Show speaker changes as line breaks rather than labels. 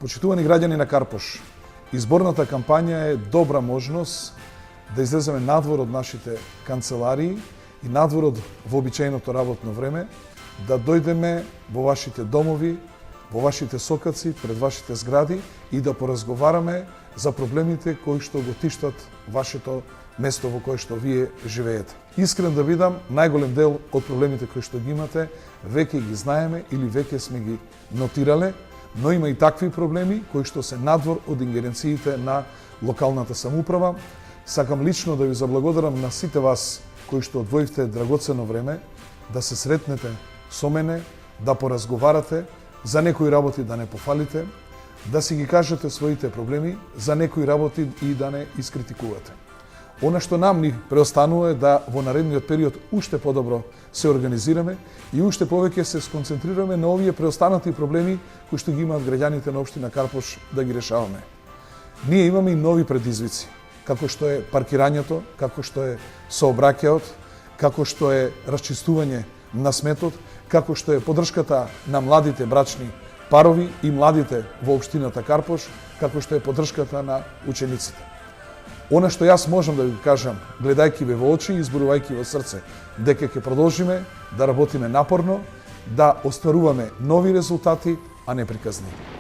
Почитувани граѓани на Карпош, изборната кампања е добра можност да излеземе надвор од нашите канцеларии и надвор од вообичаеното работно време, да дојдеме во вашите домови, во вашите сокаци, пред вашите згради и да поразговараме за проблемите кои што го тиштат вашето место во кое што вие живеете. Искрен да бидам, најголем дел од проблемите кои што ги имате, веќе ги знаеме или веќе сме ги нотирале, но има и такви проблеми кои што се надвор од ингеренциите на локалната самоуправа. Сакам лично да ви заблагодарам на сите вас кои што одвоивте драгоцено време да се сретнете со мене, да поразговарате, за некои работи да не пофалите, да си ги кажете своите проблеми, за некои работи и да не искритикувате. Она што нам ни преостанува е да во наредниот период уште подобро се организираме и уште повеќе се сконцентрираме на овие преостанати проблеми кои што ги имаат граѓаните на општина Карпош да ги решаваме. Ние имаме и нови предизвици, како што е паркирањето, како што е сообраќајот, како што е расчистување на сметот, како што е поддршката на младите брачни парови и младите во општината Карпош, како што е поддршката на учениците. Она што јас можам да ви кажам, гледајќи ве во очи и изборувајќи во срце, дека ќе продолжиме да работиме напорно, да остваруваме нови резултати, а не приказни.